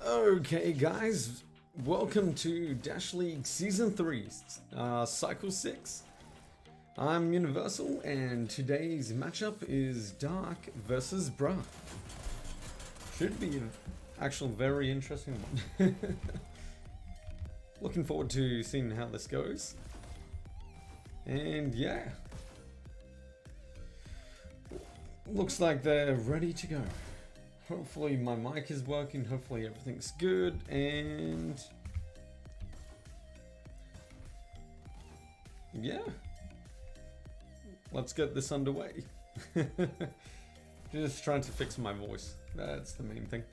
Okay guys, welcome to Dash League Season 3, Cycle 6. I'm Universal and today's matchup is Dark versus Bruh. Should be an actual very interesting one. Looking forward to seeing how this goes. And yeah, looks like they're ready to go. Hopefully my mic is working, hopefully everything's good, and yeah, let's get this underway. Just trying to fix my voice, that's the main thing.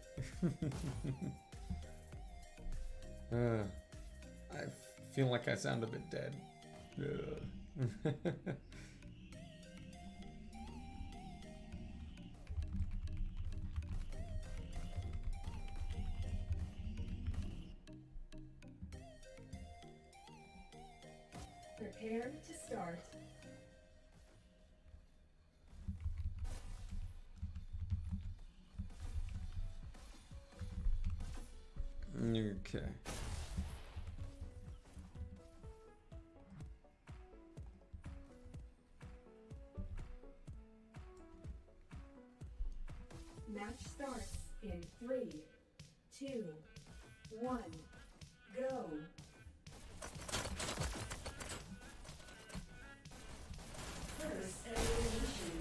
I feel like I sound a bit dead. Prepare to start. Okay. Match starts in 3, 2, 1, go. First elimination.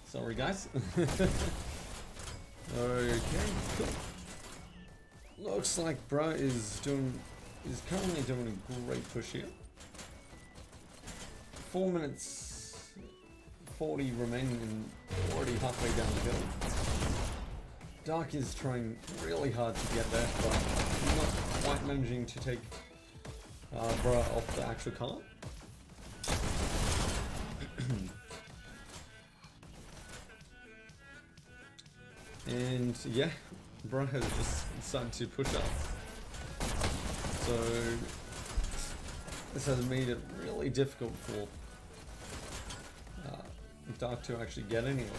Sorry guys. Okay, cool. Looks like Bruh is currently doing a great push here. 4 minutes 40 remaining and already halfway down the hill. Dark is trying really hard to get there, but not quite managing to take Bruh off the actual cart. And yeah, Bruh has just started to push up. So this has made it really difficult for Dark to actually get anywhere.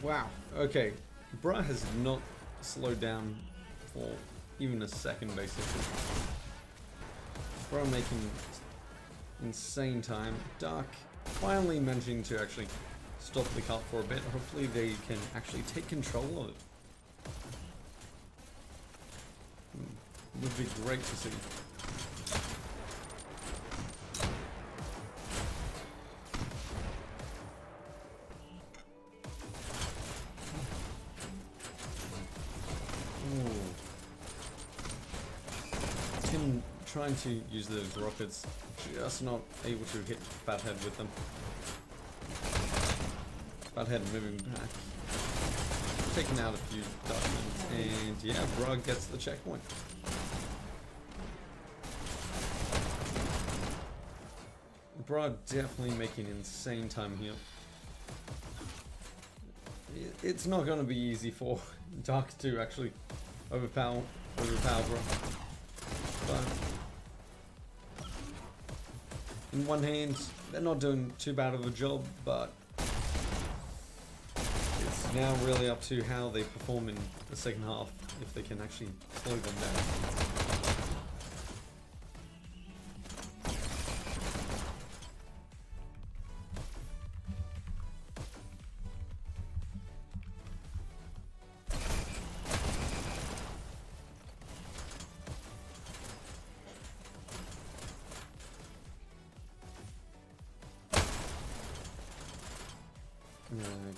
Wow, okay. Bruh has not slowed down for even a second, basically. Bruh making insane time. Dark finally managing to actually stop the cart for a bit. Hopefully they can actually take control of it. Would be great to see. Trying to use those rockets, just not able to hit Fathead with them. Fathead moving back, taking out a few Dutchmen, and yeah, Bruh gets the checkpoint. Bro, definitely making insane time here. It's not gonna be easy for Dark to actually overpower Bro. But in one hand, they're not doing too bad of a job, but it's now really up to how they perform in the second half, if they can actually slow them down.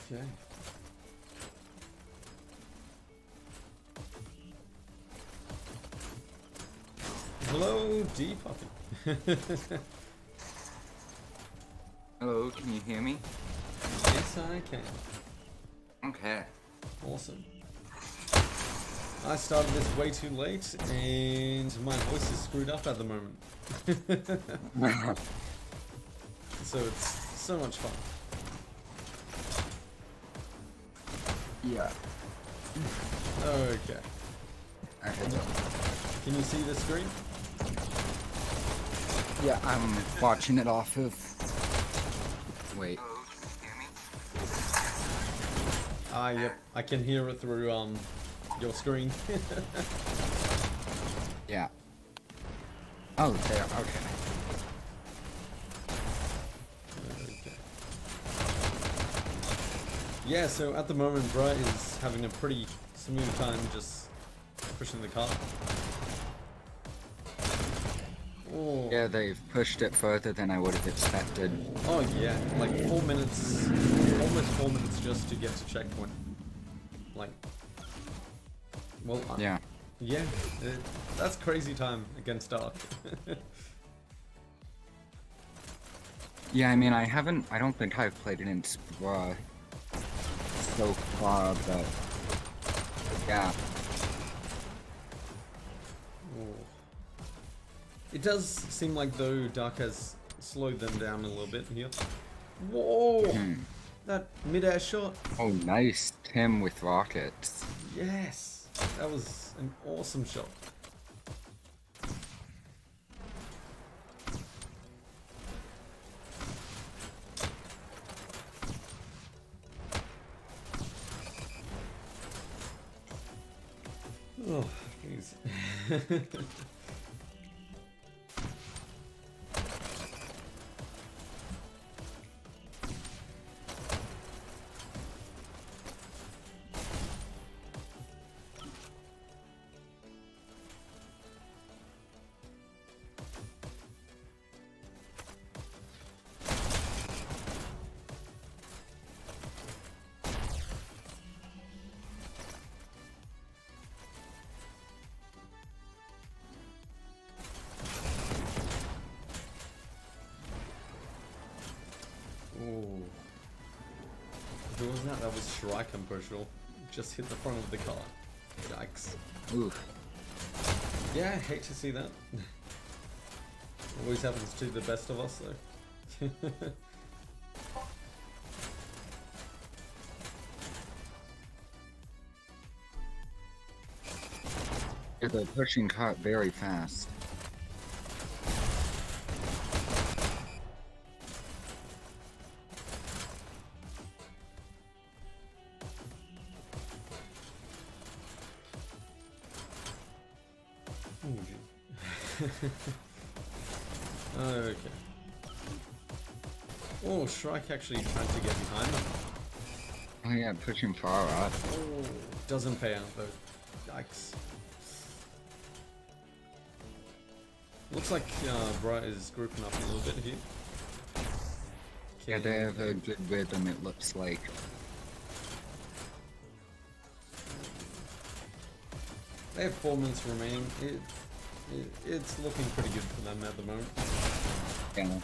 Okay. Hello, D Puppy. Hello, can you hear me? Yes, I can. Okay. Awesome. I started this way too late, and my voice is screwed up at the moment. So it's so much fun. Yeah. Okay. Can you see the screen? Yeah, I'm watching it off of. Wait. Ah, yep. I can hear it through your screen. Yeah. Oh, there. Okay. Okay. Yeah, so at the moment, Bra is having a pretty smooth time just pushing the car. Oh. Yeah, they've pushed it further than I would have expected. Oh yeah, like 4 minutes, almost 4 minutes just to get to checkpoint. Like, well, Yeah. yeah, that's crazy time against Dark. Yeah, I mean, I don't think I've played it in Spra so far, but yeah. Oh. It does seem like though Dark has slowed them down a little bit here. Whoa! That mid-air shot. Oh, nice Tim with rockets. Yes! That was an awesome shot. Oh, jeez. Ooh. Who was that? That was Shrike, I'm pretty sure. Just hit the front of the car. Yikes. Oof. Yeah, I hate to see that. Always happens to the best of us, though. Yeah, they're pushing cart very fast. Okay. Oh, Shrike actually tried to get behind them. Oh yeah, pushing far up. Oh, doesn't pay out though. Yikes. Looks like Bright is grouping up a little bit here. Yeah, they have a good rhythm, it looks like. They have 4 minutes remaining. It's looking pretty good for them at the moment. Yeah.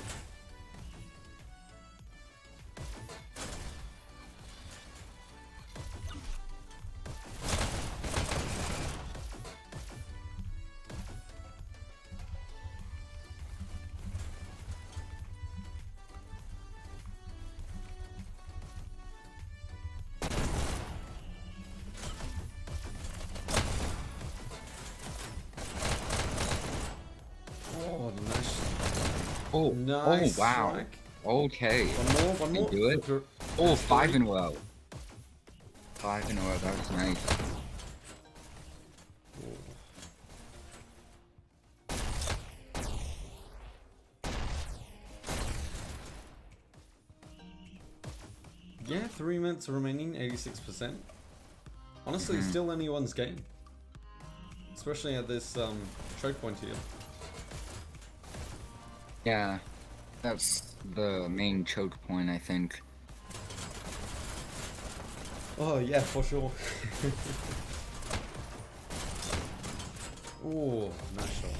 Oh, Nice oh wow. strike. Okay. One more. Do it. For- Oh, for 5 three. in a row. 5 in a row. That was nice. Yeah, 3 minutes remaining, 86%. Honestly, it's still anyone's game. Especially at this choke point here. Yeah, that's the main choke point, I think. Oh yeah, for sure. Oh, nice shot.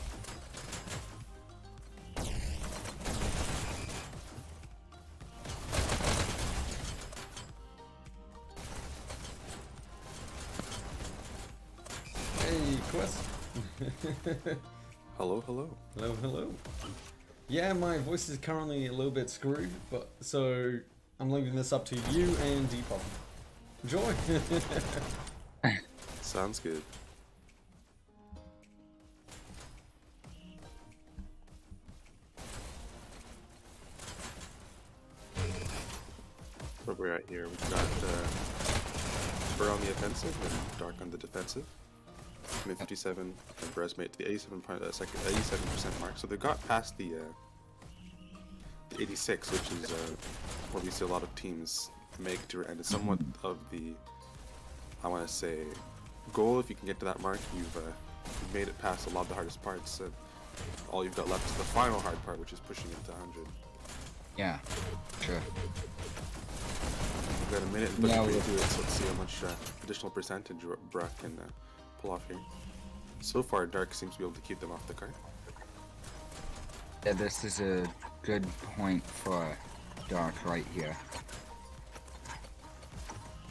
Hey, Quest. Hello, hello. Hello, hello. Yeah, my voice is currently a little bit screwed, but so I'm leaving this up to you and Depop. Enjoy. Sounds good. Where we're at here, we've got Burr on the offensive and Dark on the defensive. Mid 57 and Burr's made to the 87% mark. So they got past the 86, which is where we see a lot of teams make to, and it's somewhat of the, I want to say, goal. If you can get to that mark, you've made it past a lot of the hardest parts. And all you've got left is the final hard part, which is pushing it to 100. Yeah, sure. We've got a minute and 33 to do it, so let's see how much additional percentage Bruh can pull off here. So far, Dark seems to be able to keep them off the card. Yeah, this is a good point for Dark right here.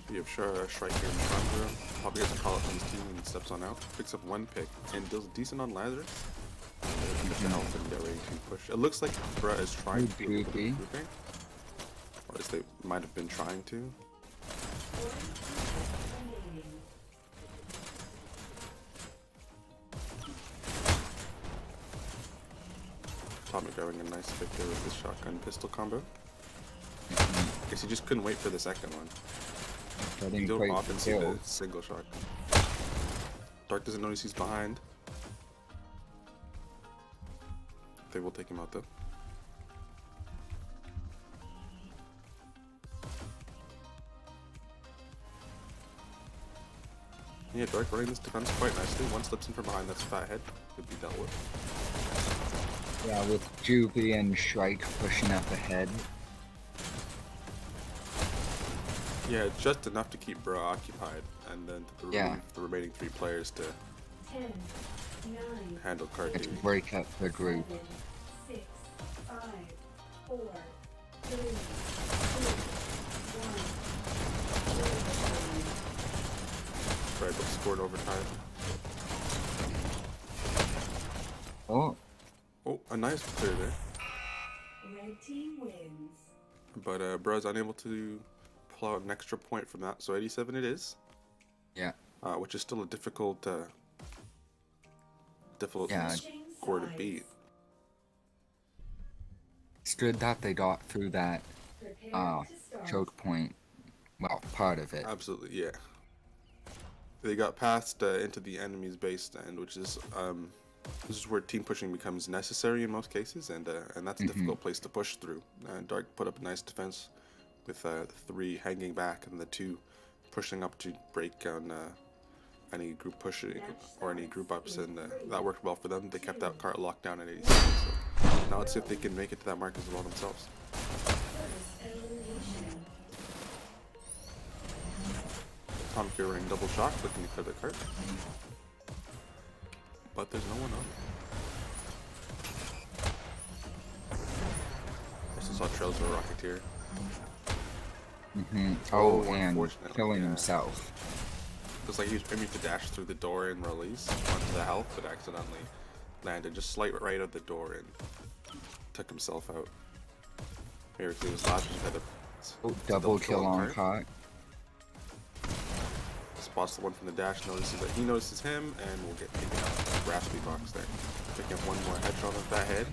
You have Shrike here in the front row. Probably gets a call up from his team and steps on out. Picks up 1 pick and deals decent on Lazarus. Get the health and get ready to push. It looks like Bruh is trying to do a little bit of grouping. Or at least they might have been trying to. Tommy grabbing a nice pick there with his shotgun pistol combo. Guess he just couldn't wait for the second one. You don't often see the single shot. Dark doesn't notice he's behind. They will take him out though. Yeah, Dark running this defense quite nicely. One slips in from behind, that's Fathead. Could be dealt with. Yeah, with Juvie and Shrike pushing up ahead. Yeah, just enough to keep Bruh occupied, and then the remaining 3 players to 10, 9, handle card Let's duty. break up the group. 6, 5, 4, 3, 2, 1. Right, but scored overtime. Oh, Oh, a nice clear there. Red team wins. But Bruh's unable to pull out an extra point from that, so 87 it is. yeah. Which is still a difficult Yeah. score to beat. It's good that they got through that Prepare to start. choke point. Well, part of it. Absolutely, yeah. They got past into the enemy's base stand, which is this is where team pushing becomes necessary in most cases, and that's a difficult place to push through. Dark put up a nice defense with 3 hanging back and the 2 pushing up to break on any group pushing or any group ups, and that worked well for them. They kept that cart locked down at 87. So now let's see if they can make it to that mark as well themselves. Tom here running double shot, looking to clear the cart. But there's no one on it. I just saw Trails of a Rocketeer. Oh, and unfortunately, killing yeah. himself. Looks like he was aiming to dash through the door and release onto the health, but accidentally landed just slight right out the door and took himself out. Here, he was last had a Double kill on cart. Spots the one from the dash, notices that he notices him, and we'll get taken out. Raspy box there. Picking up one more headshot with that head.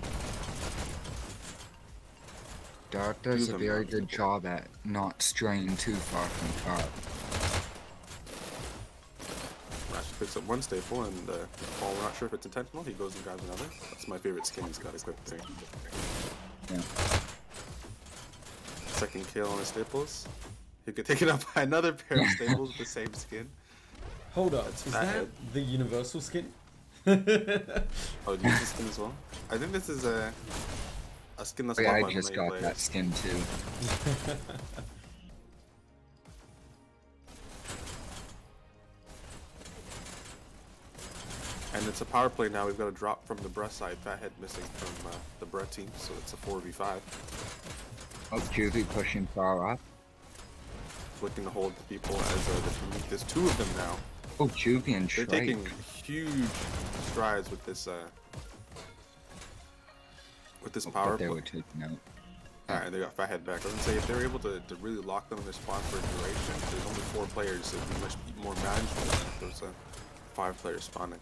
Dark does Two a of them very are good people. job at not straying too far from cart. Rashi picks up one staple, and while we're not sure if it's intentional, he goes and grabs another. That's my favorite skin he's got equipped there. Yeah. Second kill on his staples. He could take it up by another pair of staples with the same skin. Hold up, That's is fat that head. the universal skin? Oh, do you use the skin as well? I think this is a skin that's Yeah, loved I by just many got players. that skin too. And it's a power play now. We've got a drop from the Bruh side. Fathead missing from the Bruh team, so it's a 4v5. Oh, Juvie pushing far up. Looking to hold the people as there's two of them now. Oh, Juvie and They're Shrike. taking huge strides with this power But they play. were taken out. Alright, they got Fathead back. I was gonna say, if they're able to really lock them in their spawn for a duration, there's only 4 players, so it'd be much more manageable than if there's 5 players spawning.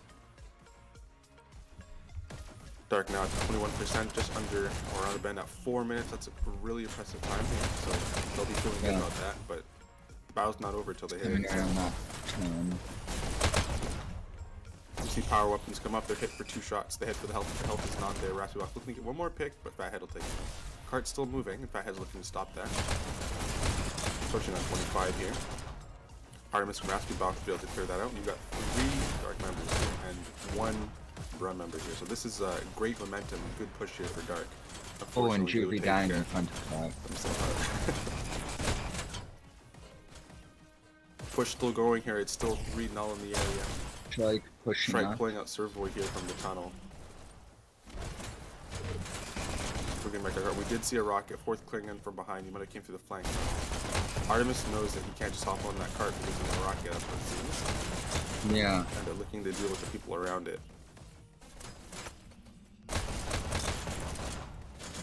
Dark now at 21%, just under or around a bend at 4 minutes. That's a really impressive time here, so they'll be feeling good Yeah. about that, but the battle's not over till they hit Coming it. around that turn. You see power weapons come up, they're hit for 2 shots. They head for the health. The health is not there. Raspberry looking to get one more pick, but Fathead will take it. Cart's still moving, and Fathead's looking to stop that. Pushing on 25 here. Artemis from Raspberry to be able to clear that out. You've got 3 Dark members here and 1 Bruh member here. So this is great momentum, good push here for Dark. Oh, and Unfortunately, Juvie they dying would in take front of that. themselves out. Push still going here. It's still 3-0 in the area. Shrike pushing Shrike up. pulling out Servoy here from the tunnel. Looking back at we did see a rocket, 4th clearing in from behind. He might have came through the flank. Artemis knows that he can't just hop on that cart because of the rocket up it seems. Yeah. And they're looking to deal with the people around it.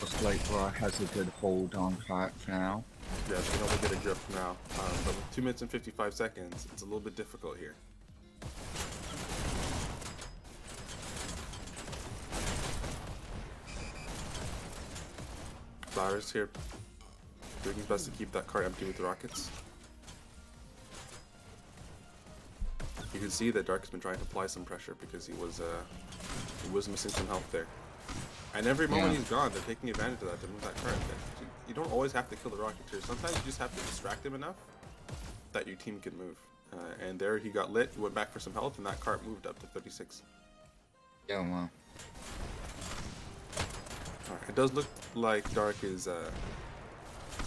Looks like Rock has a good hold on cart for now. Yeah, being able to get a grip now. But with 2 minutes and 55 seconds, it's a little bit difficult here. Flowers here, doing his best to keep that cart empty with the rockets. You can see that Dark has been trying to apply some pressure because he was missing some health there. And every moment Yeah. he's gone, they're taking advantage of that to move that cart. You don't always have to kill the Rocketeer. Sometimes you just have to distract him enough that your team can move. And there he got lit, he went back for some health, and that cart moved up to 36. Yeah, well. Alright, it does look like Dark is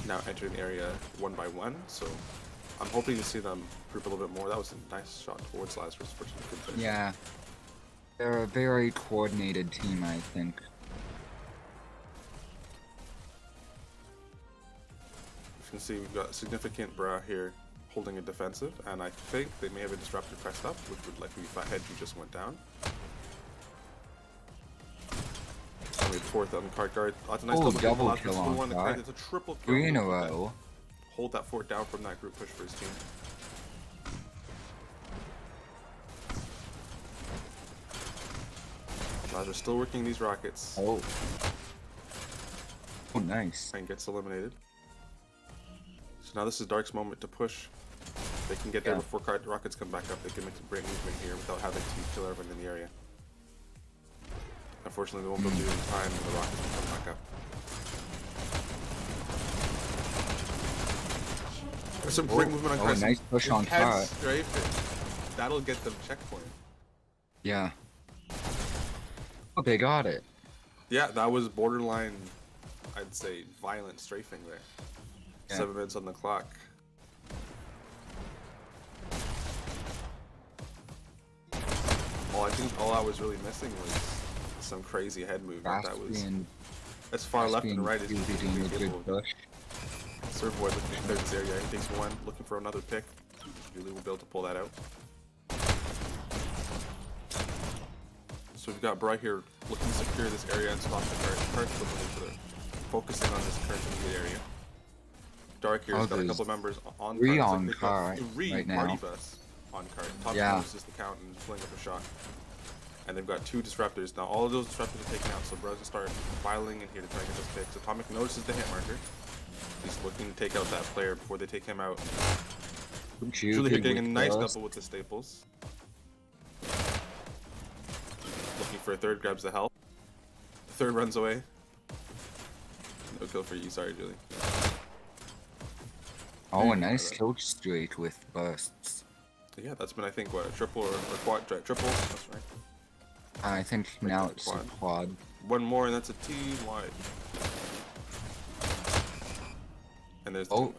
now entering the area 1 by 1, so I'm hoping to see them group a little bit more. That was a nice shot towards Lazarus, which was a good finish. Yeah. They're a very coordinated team, I think. You can see we've got significant Bruh here holding a defensive, and I think they may have a disruptor pressed up, which would likely be Fathead who just went down. And we have 4th on the cart guard. That's a nice Oh, double double kill. kill on The cart. cart. It's a triple kill. 3 in a Hold that- row. Hold that fort down from that group push for his team. They're still working these rockets. Oh. Oh, nice. And gets eliminated. So now this is Dark's moment to push. They can get there Yeah. before rockets come back up. They can make some great movement here without having to kill everyone in the area. Unfortunately, they won't be able to do it in time, and the rockets will come back up. There's some great movement on Oh, Crescent. nice push on Head cart. strafing. That'll get them checkpoint. Yeah. Oh, they got it. Yeah, that was borderline, I'd say, violent strafing there. Yeah. 7 minutes on the clock. I think all I was really missing was some crazy head movement. That was as far left and right as you could doing a be good able to. push. Servoy looking to clear this area. He takes 1, looking for another pick. Really will be able to pull that out. So we've got Bright here looking to secure this area and stop the cart. Cart's looking for focusing on this current immediate area. Dark here's got a there's couple members on 3 cart. on They've got cart 3 right party now. bus on cart. Top Yeah. is just the count and pulling up a shot. And they've got 2 disruptors. Now all of those disruptors are taken out, so Bros will start filing in here to try and get this pick. So Atomic notices the hit marker. He's looking to take out that player before they take him out. Julie here getting a nice double with the staples. Looking for a third, grabs the health. The third runs away. No kill for you, sorry Julie. Oh, a nice kill streak with bursts. Yeah, that's been I think what, a triple or quad, triple, that's right. I think now it's a quad. One more and that's a team wide. And there's the oh. team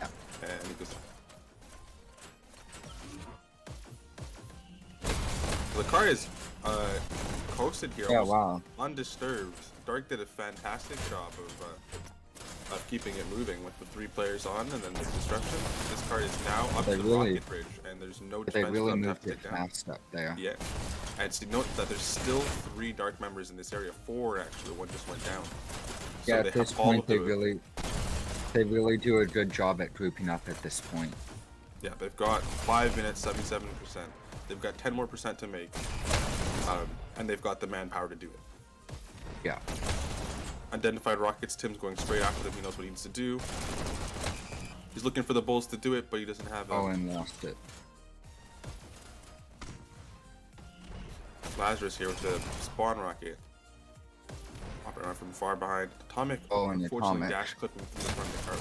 wide. And he goes down. So the car is coasted here, Yeah, almost wow. undisturbed. Dark did a fantastic job of keeping it moving with the 3 players on and then the disruption. This card is now up to the rocket bridge and there's no defense. They really left moved to it take down. fast up there. Yeah. And to note that there's still 3 dark members in this area. 4 actually, one just went down. So Yeah, they at this have all point of they really do a good job at grouping up at this point. Yeah, they've got 5 minutes, 77%. They've got 10 more percent to make. And they've got the manpower to do it. Yeah. Identified rockets, Tim's going straight after them, he knows what he needs to do. He's looking for the bulls to do it, but he doesn't have Oh, and lost it. Lazarus here with the spawn rocket. Hopping around from far behind. Atomic, Oh, and unfortunately, Atomic. dash clipping from the front of the car.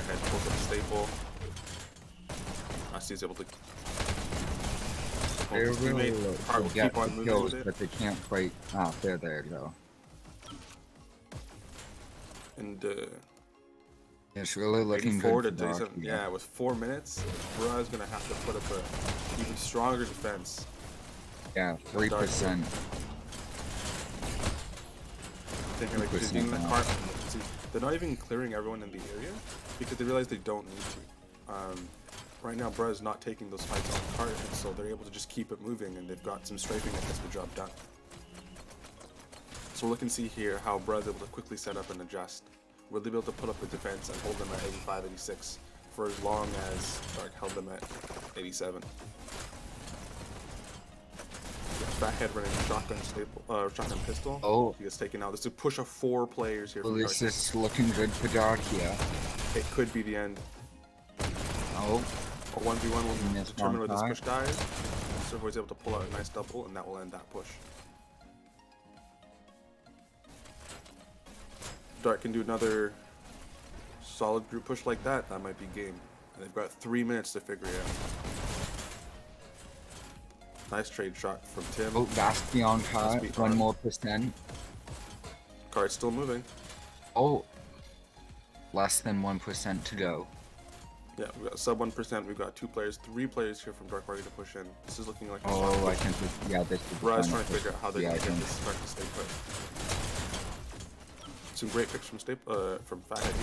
Backhand pulls up a staple. He's able to. They really Car will get keep on the moving kills, with it. but they can't quite. Ah, there you go. And It's really looking forward good to for Dark. 37. Yeah, with 4 minutes, Bruh's gonna have to put up a even stronger defense. Yeah, 3%. Thinking like just being the car. See, they're not even clearing everyone in the area because they realize they don't need to. Right now, Bruh is not taking those fights on cart, and so they're able to just keep it moving, and they've got some strafing that gets the job done. So we're looking to see here how Bruh's able to quickly set up and adjust. Will they be able to put up a defense and hold them at 85, 86 for as long as Dark held them at 87? Backhead running shotgun pistol. Oh. He gets taken out. This is a push of 4 players here. Well, from this Dark. is looking good for Dark here. It could be the end. Oh, A 1v1 will Missed determine one where this time. push dies. Servo is able to pull out a nice double, and that will end that push. Dark can do another solid group push like that. That might be game. And they've got 3 minutes to figure it out. Nice trade shot from Tim. oh, Bastion car, Must be 1 on. more percent. Card's still moving. Oh, less than 1% to go. Yeah, we've got sub 1%. We've got 2 players, 3 players here from Dark Party to push in. This is looking like a Oh, shot. I think yeah, this is. Bruh's trying to figure out how they're Yeah, going I to get think- this start to stay put. Some great picks from from Fathead.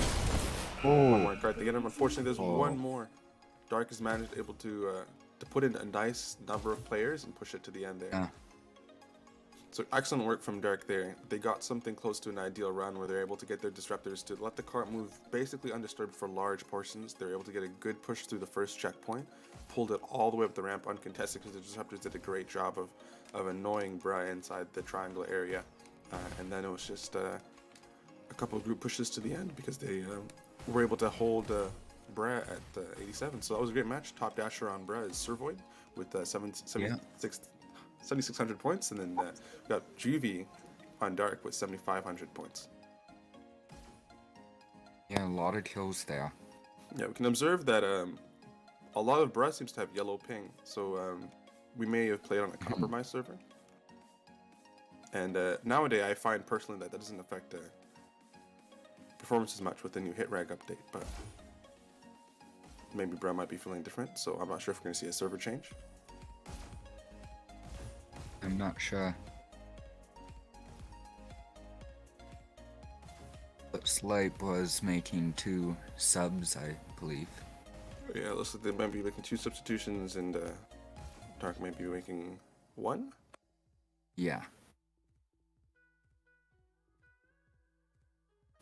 One more card to get him. Unfortunately, there's Oh. one more. Dark has managed able to put in a nice number of players and push it to the end there. Yeah. So excellent work from Dark there. They got something close to an ideal run where they're able to get their disruptors to let the cart move basically undisturbed for large portions. They're able to get a good push through the first checkpoint, pulled it all the way up the ramp uncontested because the disruptors did a great job of annoying Bruh inside the triangle area. And then it was just a couple of group pushes to the end because they were able to hold Bruh at 87. So that was a great match. Top dasher on Bruh is Servoid with 7,600 points, and then we got Juvie on Dark with 7,500 points. Yeah, a lot of kills there. Yeah, we can observe that a lot of Bruh seems to have yellow ping, so we may have played on a compromised server. And nowadays, I find personally that doesn't affect performance as much with the new hit rag update, but maybe Bruh might be feeling different, so I'm not sure if we're going to see a server change. I'm not sure. Looks like was making 2 subs, I believe. Yeah, looks like they might be making 2 substitutions, and Dark might be making 1. Yeah.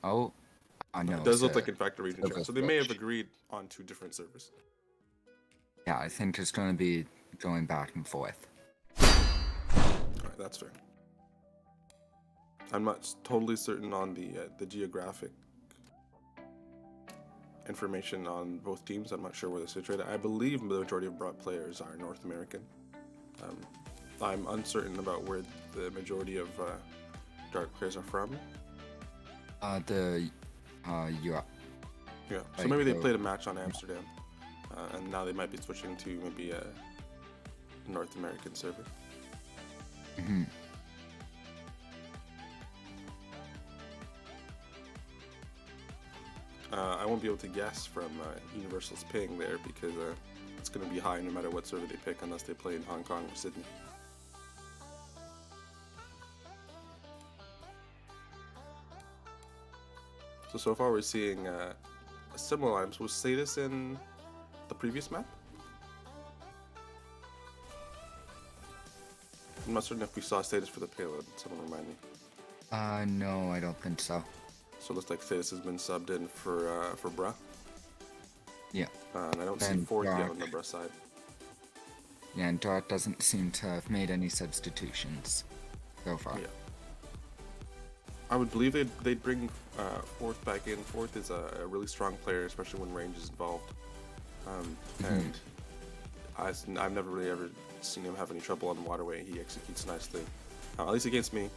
Oh, I know. It does look it's like a in fact a region server chat, so they may have switch. agreed on 2 different servers. Yeah, I think it's going to be going back and forth. Alright, that's fair. I'm not totally certain on the geographic information on both teams. I'm not sure where they're situated. I believe the majority of broad players are North American. I'm uncertain about where the majority of Dark players are from. Europe. Yeah, so Like maybe they the- played a match on Amsterdam, and now they might be switching to maybe a North American server. Hmm. I won't be able to guess from Universal's ping there because it's going to be high no matter what server they pick unless they play in Hong Kong or Sydney. So far we're seeing a similar line. Was Sadis in the previous map? I'm not certain if we saw Sadis for the payload. Someone remind me. No, I don't think so. So it looks like Sadis has been subbed in for Bruh. Yeah. And I don't see Then Fourth yet Dark. on the Bruh side. Yeah, and Dart doesn't seem to have made any substitutions so far. Yeah. I would believe they'd bring Fourth back in. Fourth is a really strong player, especially when range is involved. And I've never really ever seen him have any trouble on waterway. He executes nicely, at least against me.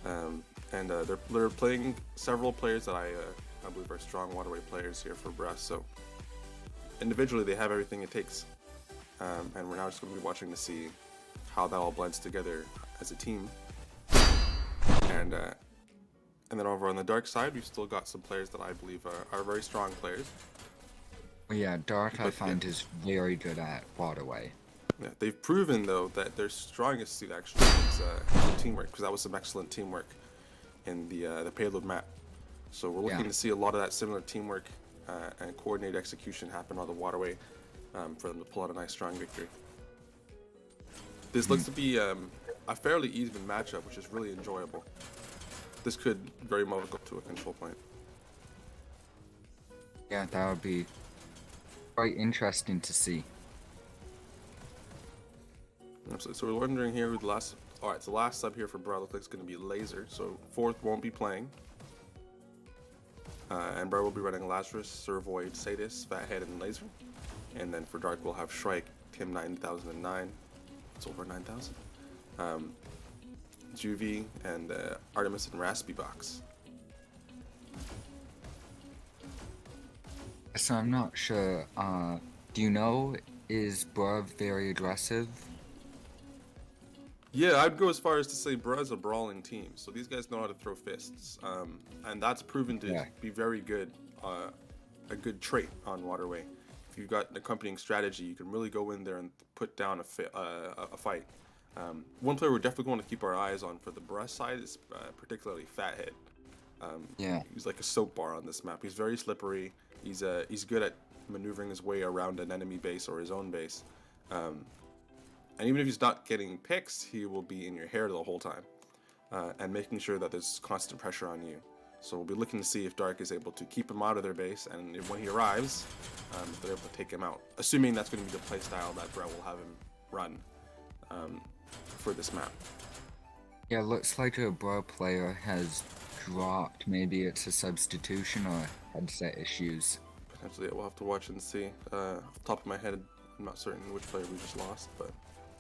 And they're playing several players that I believe are strong waterway players here for Brest. So individually, they have everything it takes. And we're now just going to be watching to see how that all blends together as a team. And then over on the dark side, we've still got some players that I believe are very strong players. Well, yeah, Dart I But, find yeah. is very good at waterway. Yeah, they've proven though that their strongest suit actually is teamwork, because that was some excellent teamwork in the payload map. So we're looking Yeah. to see a lot of that similar teamwork and coordinated execution happen on the waterway for them to pull out a nice strong victory. This looks to be a fairly even matchup, which is really enjoyable. This could very well go to a control point. Yeah, that would be quite interesting to see. Absolutely. So we're wondering here who the last. All right, so the last sub here for Bro looks like it's going to be Laser. So Fourth won't be playing, and Bro will be running Lazarus, Servoid, Sadis, Fathead, and Laser. And then for Dark we'll have Shrike, Tim 9009. It's over 9,000. Juvie and Artemis and Raspy Box. So I'm not sure. Do you know, is Bruv very aggressive? Yeah, I'd go as far as to say Bruh's a brawling team. So these guys know how to throw fists, and that's proven to Yeah. be very good, a good trait on Waterway. If you've got an accompanying strategy, you can really go in there and put down a fight. One player we're definitely going to keep our eyes on for the Bruh side is particularly Fathead. Yeah. He's like a soap bar on this map. He's very slippery. He's good at maneuvering his way around an enemy base or his own base. And even if he's not getting picks, he will be in your hair the whole time, and making sure that there's constant pressure on you. So we'll be looking to see if Dark is able to keep him out of their base, and if, when he arrives, they're able to take him out. Assuming that's going to be the playstyle that Brett will have him run for this map. Yeah, looks like a Bruv player has dropped. Maybe it's a substitution or headset issues. Potentially, we'll have to watch and see. Off the top of my head, I'm not certain which player we just lost, but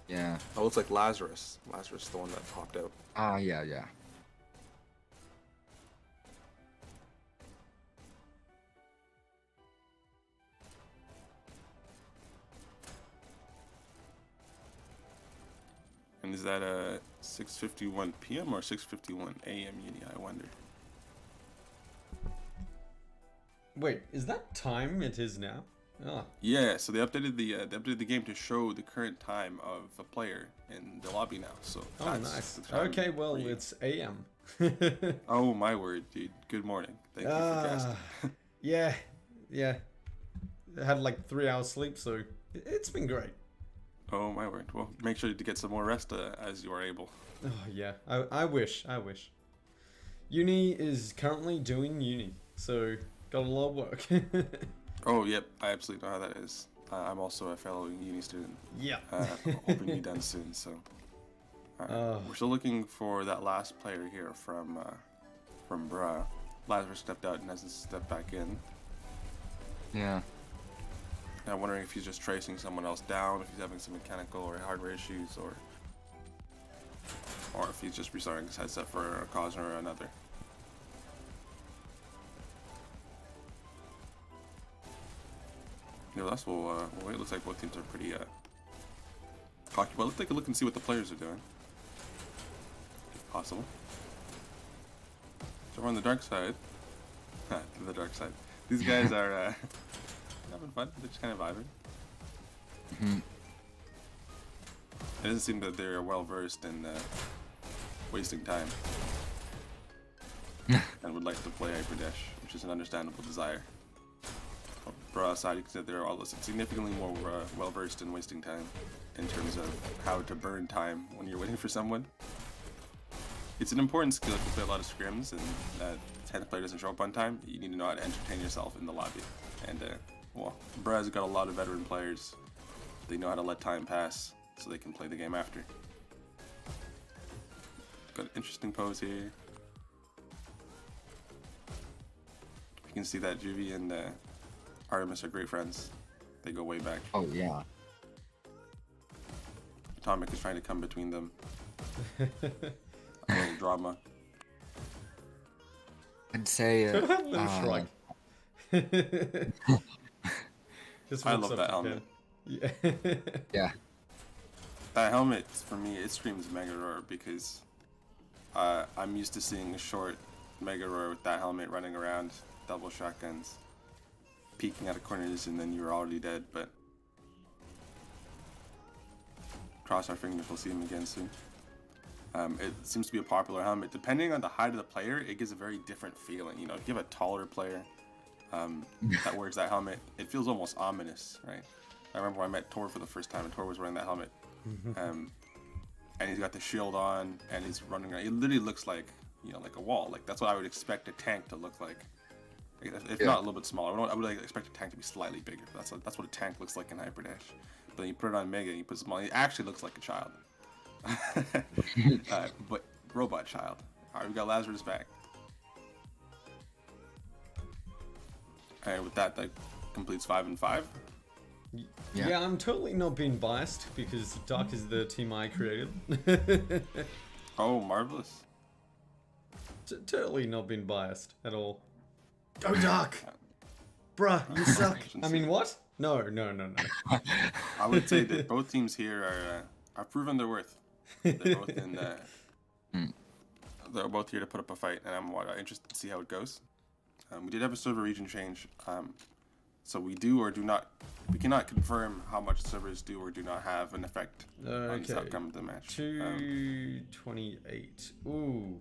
Yeah. oh, it looks like Lazarus. Lazarus is the one that popped out. Ah, yeah. And is that 6:51 p.m. or 6:51 a.m. Uni? I wonder. Wait, is that time it is now? Ah, Yeah, so they updated the game to show the current time of a player in the lobby now. So oh, that's nice. the time Okay, well, for you. it's AM. Oh my word, dude! Good morning. Thank you for casting. Yeah. I had like 3 hours sleep, so it's been great. Oh my word. Well, make sure to get some more rest as you are able. Oh yeah, I wish. Uni is currently doing uni, so got a lot of work. Oh yep, I absolutely know how that is. I'm also a fellow uni student. Yeah. Hoping to be done soon. So We're still looking for that last player here from Bra. Lazarus stepped out and hasn't stepped back in. Yeah. I'm wondering if he's just tracing someone else down, if he's having some mechanical or hardware issues, or if he's just restarting his headset for a cause or another. Nevertheless, we'll wait. Looks like both teams are pretty cocky. Well, let's take a look and see what the players are doing, if possible. So we're on the dark side. The dark side. These guys are having fun. They're just kind of vibing. It doesn't seem that they're well versed in wasting time and would like to play Hyperdash, which is an understandable desire. On Bra side, you can see that they're all significantly more well versed in wasting time in terms of how to burn time when you're waiting for someone. It's an important skill if you play a lot of scrims and that 10th player doesn't show up on time. You need to know how to entertain yourself in the lobby. And well, Bra's got a lot of veteran players. They know how to let time pass so they can play the game after. Got an interesting pose here. You can see that Juvie and Artemis are great friends. They go way back. Oh yeah. Atomic is trying to come between them. A little drama. I'd say Little shrug. Just I walks love up that to helmet. Ken. Yeah. yeah. That helmet, for me, it screams Mega Roar because I'm used to seeing a short Mega Roar with that helmet running around, double shotguns, peeking out of corners, and then you're already dead, but cross our fingers, we'll see him again soon. It seems to be a popular helmet. Depending on the height of the player, it gives a very different feeling. You know, if you have a taller player that wears that helmet, it feels almost ominous, right? I remember when I met Tor for the first time, and Tor was wearing that helmet. And he's got the shield on, and he's running around. It literally looks like, you know, like a wall. Like, that's what I would expect a tank to look like. If not a little bit smaller. I would expect a tank to be slightly bigger. That's what a tank looks like in Hyperdash. But then you put it on Mega, and you put it small, it actually looks like a child. But robot child. Alright, we got Lazarus back. Alright, with that completes 5 and 5. Yeah, I'm totally not being biased because Dark is the team I created. Oh, marvelous. Totally not being biased at all. Go Dark! Bruh, you suck. I mean, what? No. I would say that both teams here are proven their worth. They're both in they're both here to put up a fight, and I'm interested to see how it goes. We did have a server region change, so we cannot confirm how much servers do or do not have an effect on the outcome of the match. 228. Ooh.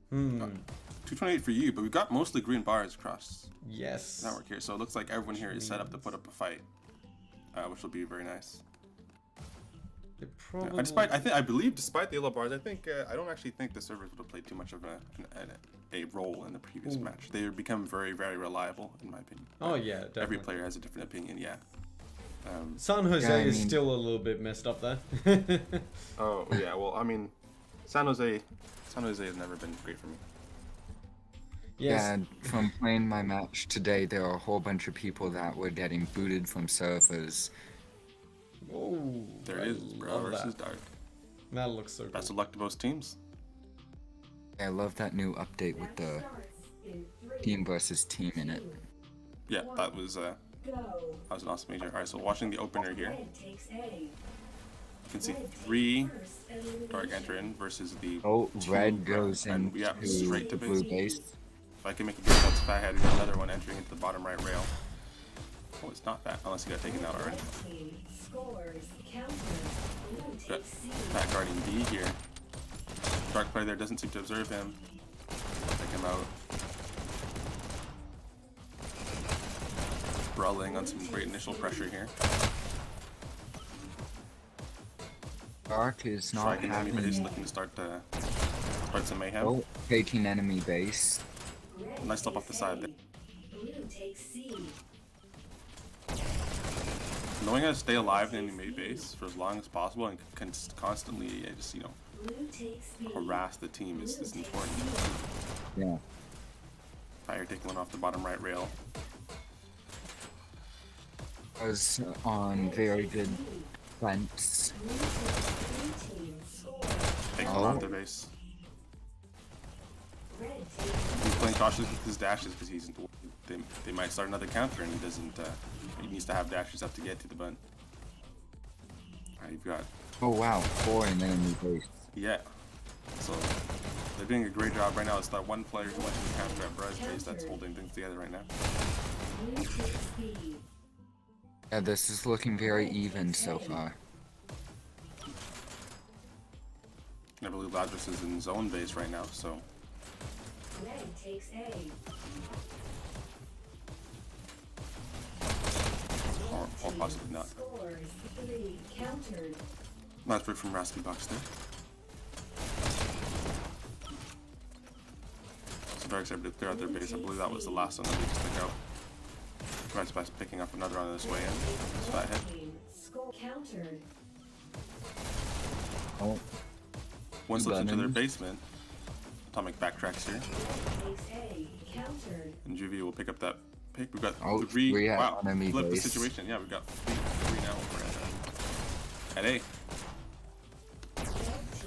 228 for you, but we've got mostly green bars across Yes. the network here, so it looks like everyone here is set up to put up a fight, which will be very nice. It probably... I believe despite the yellow bars, I don't actually think the servers would have played too much of a role in the previous match. They become very, very reliable, in my opinion. Oh yeah, definitely. Every player has a different opinion, yeah. San Jose is still a little bit messed up there. Oh yeah, well I mean, San Jose has never been great for me. Yes. Yeah, from playing my match today, there were a whole bunch of people that were getting booted from servers. Whoa. There is Bro versus Dark. That looks so Best cool. of luck to both teams. I love that new update with the team versus team in it. Yeah, that was an awesome major. Alright, so watching the opener here, you can see 3 Dark enter in versus the Red goes and we got straight to blue base. base. If I can make a good that's Fathead, we got another one entering into the bottom right rail. Oh, it's not that, unless he got taken out already. Got Fat guarding D here. Dark player there doesn't seem to observe him. Take him out. Brawling on some great initial pressure here. Dark is not Striking enemy base, having looking to start some mayhem. taking enemy base. Nice slip off the side there. Knowing how to stay alive in enemy base for as long as possible and constantly just, Blue takes B. harass the team is important. Yeah. Fire taking one off the bottom right rail. Was on very good fence. Blue team score. Taking one off their base. Red takes He's playing cautious with his dashes because they might start another counter and he doesn't. He needs to have dashes up to get to the button. Alright, you've got Oh wow, 4 in enemy base. yeah. So they're doing a great job right now. It's that one player who went to the counter at Braz's base that's holding things together right now. blue takes B. Yeah, this is looking very even so far. I believe Lazarus is in his own base right now, so Red takes A. or possibly not. Scores 3. Countered. Nice break from Raspy Box there. So Dark's able to clear out their base. I believe that was the last one that they stick out. Raspy's picking up another on this way in. That's fat hit. Team score countered. Oh, One slips into their Lemon. basement. Atomic backtracks here. Takes A. Countered. And Juvie will pick up that pick. We've got Oh, three. three at Wow, enemy flip the base. situation. Yeah, we've got three now over at A.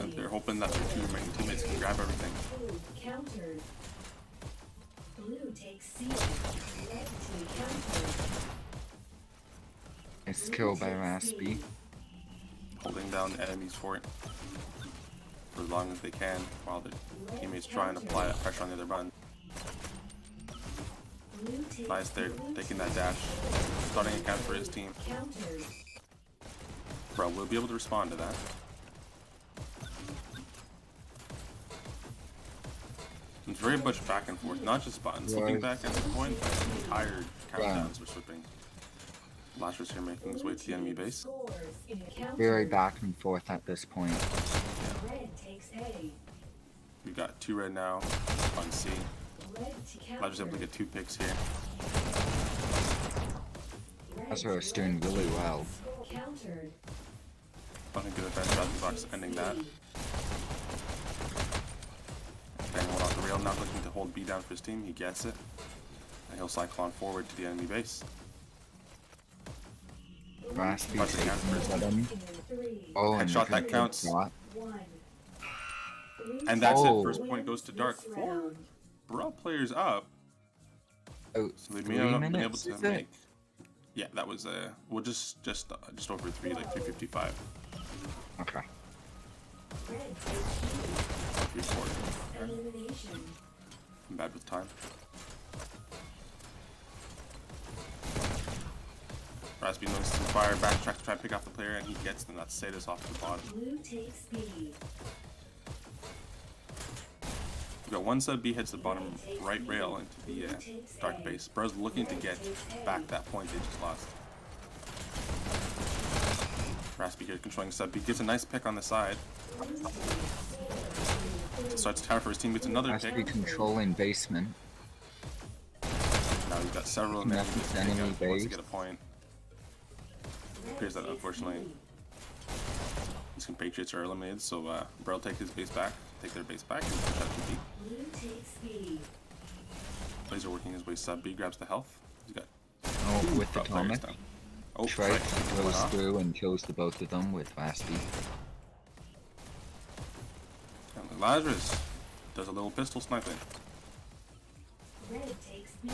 And they're hoping that their two remaining teammates can grab everything. Blue countered. Blue takes C. Red team countered. nice kill by Raspy. Holding down enemies for it for as long as they can while their teammates try and apply that pressure on the other button. Blue takes Nice there, blue taking that dash. Starting a count for his team. countered. Bro, we'll be able to respond to that. It's very much back and forth, not just buttons. Looking Right. back at the point, but entire countdowns were slipping. Lazarus here making his way to the enemy base. Scores in counter. Very back and forth at this point. Red takes A. We've got 2 red now on C. Red to counter. Lazarus able to get 2 picks here. Lazarus doing really well. Score countered. Nothing good defense, Raspy Box ending that. Banging one off the rail, not looking to hold B down for his team. He gets it. And he'll cyclone forward to the enemy base. Raspy Pressing out taking first. the button. In 3, Oh, and Headshot, that good counts. shot. 1. And that's Oh. it. First point goes to Dark. 4 Brawl players up. Oh, So they 3 may not been able minutes, to is make. it? Yeah, that was well just over 3, like 3:55, Okay. Red takes 3:40. elimination. I'm bad with time. Raspy notices some fire, backtracks to try and pick off the player, and he gets them. That's Sadus off the bottom. Blue takes B. We got one sub B hits the bottom right rail into the Dark base. Bro's looking to get back that point they just lost. Raspy here controlling sub B, gets a nice pick on the side. Starts to tower for his team, gets another Raspy pick. controlling basement. Now he's got several Nothing enemies to picking enemy up. He wants to base. get a point. Appears that unfortunately his compatriots are eliminated, so Bro will take his base back, take their base back, and push out to B. Blue takes B. Laser working his way sub B, grabs the health. He's got Oh, with the Bro players Atomic. down. Oh, Trike right. goes through and kills the both of them with Raspy. And Lazarus does a little pistol sniping. Red takes B.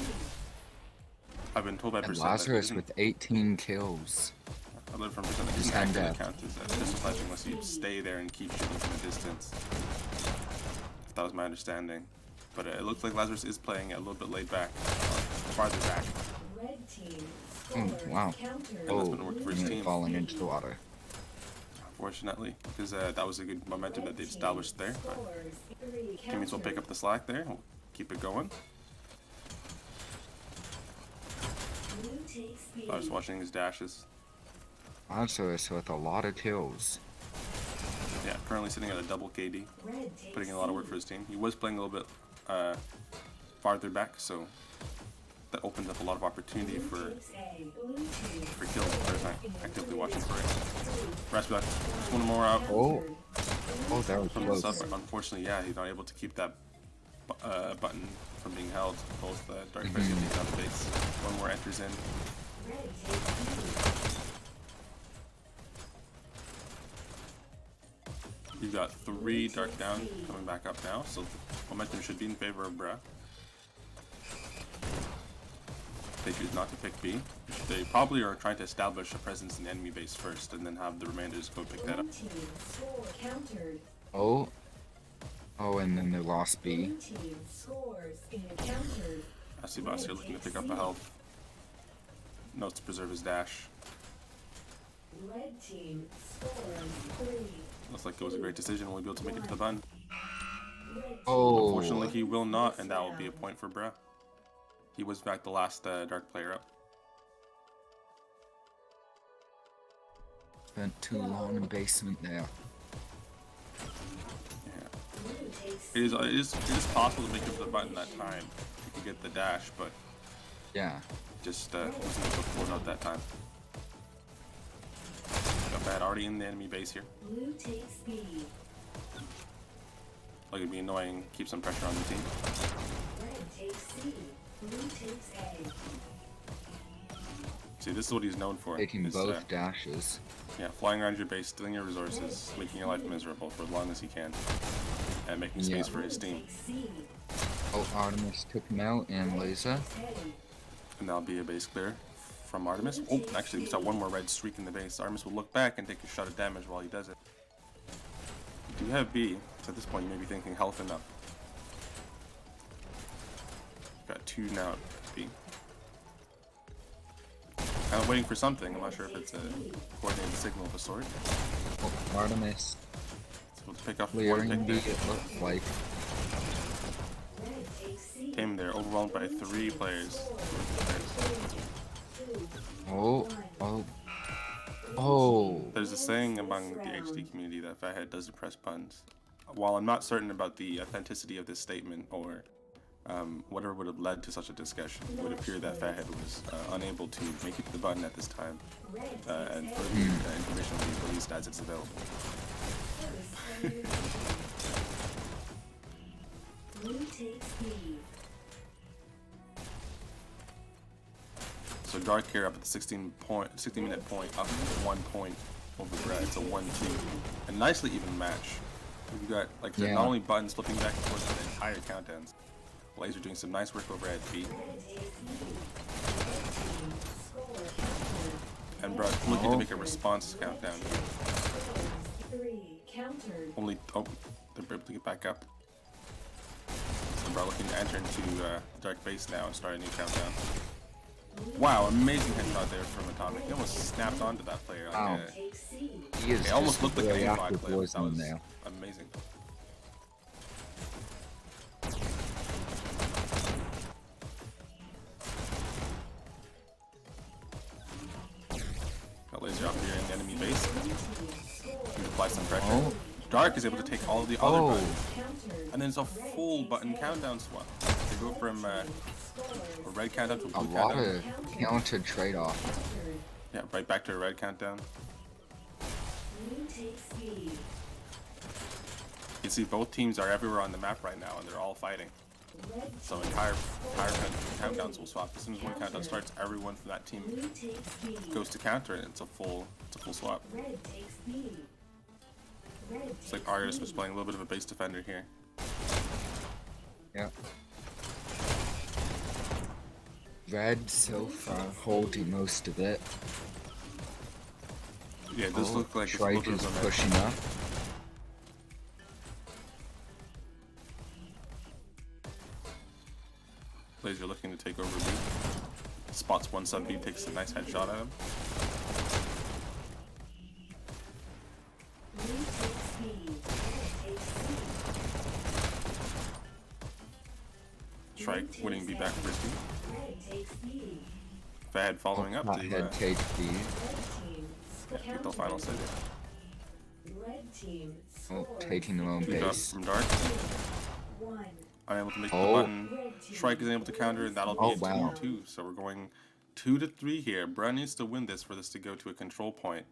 I've been told by And percent that Lazarus isn't- with 18 kills. I learned from percent that Just isn't hand actually up. count as pistol sniping unless you stay there and keep shooting from a distance. That was my understanding. But it looks like Lazarus is playing a little bit laid back, farther back. Red team Oh, scores wow. counter. that's Oh, been working for his and team. falling into the water. Fortunately, because that was a good momentum that they established there. But Scores 3 teammates will pick up the slack there. We'll keep it going. Blue takes B. I was watching his dashes. Lazarus with a lot of kills. Yeah, currently sitting at a double KD, Red takes putting in a lot of work for his team. He was playing a little bit farther back, so that opens up a lot of opportunity for takes A. Blue team kills. Players not actively watching for it. Raspy, just one more out. Oh, Oh, that was from the close. sub. Unfortunately, yeah, he's not able to keep that button from being held. Both Dark Players get taken out of the base. One more enters in. Red takes B. You've got 3 Dark down coming back up now, so momentum should be in favor of Bra. They choose not to pick B. They probably are trying to establish a presence in the enemy base first, and then have the remainders go pick that up. Blue team score countered. Oh. Oh, and then they lost B. Blue team scores in countered. Asibas here looking to pick up a health. Notes to preserve his dash. Red team scores 3. Looks like it was a great decision. We'll be able to make it to the bun. Red team Oh. Unfortunately, he will not, and that will be a point for Bra. He was in fact the last Dark player up. Spent too long in basement there. Yeah. blue takes It is possible to make it to the button that time. You could get the dash, but Yeah. just wasn't able to pull it out that time. Got bad already in the enemy base here. blue takes B. Like it'd be annoying, keep some pressure on the team. Red takes C. Blue takes A. See, this is what he's known for. Taking is, both dashes. yeah, flying around your base, stealing your resources, making your life miserable for as long as he can, and making space Yeah. for his team. Takes C. Oh, Artemis took him out, and Laser. A. And that'll be a base clear from Artemis. Oh, actually, we saw one more red streak in the base. Artemis will look back and take a shot of damage while he does it. You do have B, so at this point you may be thinking health enough. Got 2 now at B. Kind of waiting for something. I'm not sure if it's a coordinated signal of a sort. Oh, Artemis So let's pick up one clearing pick B, there. it looked like. Red takes C. Came there, overwhelmed by 3 players. Oh, oh. Oh. There's a saying among the HD community that Fathead does depress puns. While I'm not certain about the authenticity of this statement or whatever would have led to such a discussion, it would appear that Fathead was unable to make it to the button at this time, and further information will be released as it's available. Blue takes B. So Dark here up at the 16-minute point, up 1 point over Brad. It's a 1-2. A nicely even match. We've got like Yeah. not only buttons flipping back and forth but the entire countdowns. Laser doing some nice work over at B. Red takes B. Red team score countered. And Brad looking to make a response countdown. 3 countered. Only they're able to get back up. So Brad looking to enter into Dark base now and start a new countdown. Wow, amazing headshot there from Atomic. He almost snapped onto that player. Like, Wow. Takes C. He is it almost just looked like an very aimbot active play. That poison was now. amazing. Got laser up here in the enemy base. Can apply some pressure. Oh. Dark is able to take all of the other Oh. buttons. Countered. And then it's a full button countdown swap. They go from a red countdown to a A blue lot countdown. of counter trade-off. Countered. Yeah, right back to a red countdown. Blue takes B. You can see both teams are everywhere on the map right now, and they're all fighting. Red So entire countdowns will swap. As soon as one countdown starts, everyone from that team Blue takes B. goes to counter it. It's a full swap. Red takes B. Red It's like takes Argus B. was playing a little bit of a base defender here. Yeah. Red so far holding most of it. Yeah, it does Oh, look like it's Trite looking is on that. pushing up. Laser looking to take over B. Spots one sub B, takes a nice headshot at him. Blue takes B. Red takes C. Strike, winning B back for his team. Red takes B. Fad following up to Head take B. Red team get the final set. Red team Oh, scores taking their own Good job base. from Dark. 1. Unable to make the Oh. button. Red team. Shrike is able to counter, and that'll be Oh, a wow. 2-2. So we're going 2-3 here. Brad needs to win this for this to go to a control point.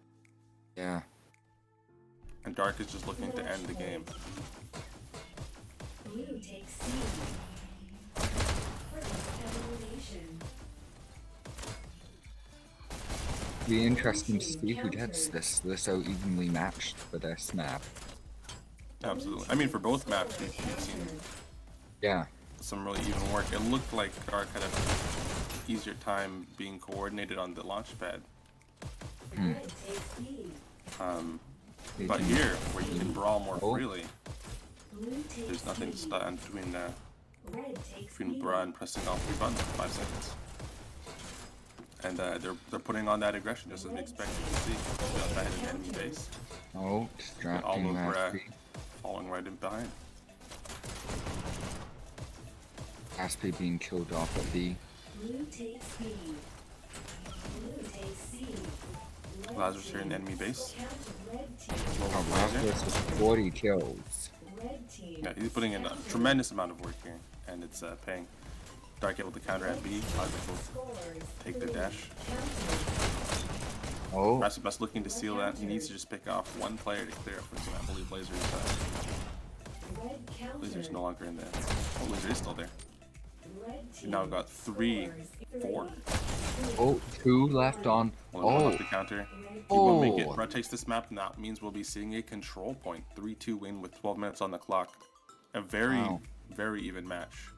Yeah. And Dark is just looking to end the game. Blue takes C. First elimination. Be interesting to see who gets this. They're so evenly matched for this map. Absolutely. I mean, for both maps, we've seen Yeah. some really even work. It looked like Dark had an easier time being coordinated on the launch pad. Red takes B. But here, where you can brawl more Oh. freely, Blue takes there's nothing to C. stand between Red takes between B. Bra and pressing all three buttons for 5 seconds. And they're putting on that aggression just as we expected to see. Just ahead of the enemy base. Oh, And all distracting over Raspy. following right in behind. Raspy being killed off at B. Blue takes B. Blue takes C. Red Lazarus here in team. the enemy base. Count red team. Oh, Lazarus with 40 kills. Red team. Yeah, he's putting in a tremendous amount of work here, and it's paying. Dark able to counter at B. Lazarus will Scores. take the dash. Counter. Oh, Raspy best looking to seal that. He needs to just pick off one player to clear up for him. I believe Blazer's Red counter. Blazer's no longer in there. Oh, Blazer is still there. Red We team. now got 3, 4. oh, 2 left on. Well, one Oh, left to counter. He will make it. oh. Brad takes this map, and that means we'll be seeing a control point. 3-2 win with 12 minutes on the clock. A very, Wow. very even match.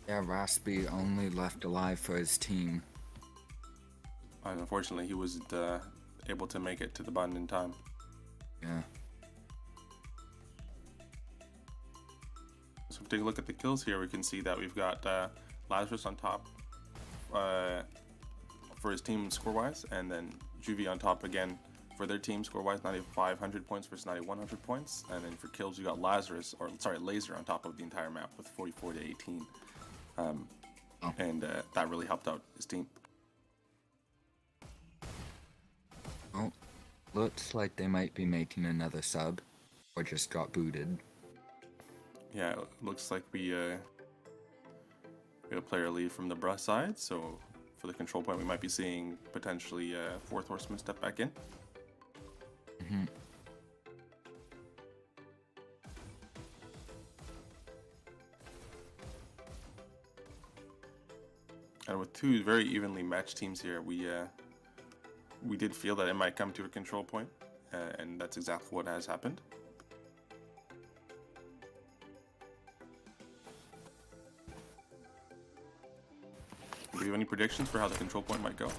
Yeah, Raspy only left alive for his team. And unfortunately, he wasn't able to make it to the button in time. Yeah. So if we take a look at the kills here, we can see that we've got Lazarus on top for his team score-wise, and then Juvie on top again for their team score-wise, 9,500 points versus 9,100 points. And then for kills, we got Laser on top of the entire map with 44 to 18. And that really helped out his team. Oh, looks like they might be making another sub, or just got booted. Yeah, it looks like we got a player leave from the Bruh side, so for the control point, we might be seeing potentially Fourth Horseman step back in. Mhm. And with two very evenly matched teams here, we did feel that it might come to a control point, and that's exactly what has happened. Do you have any predictions for how the control point might go?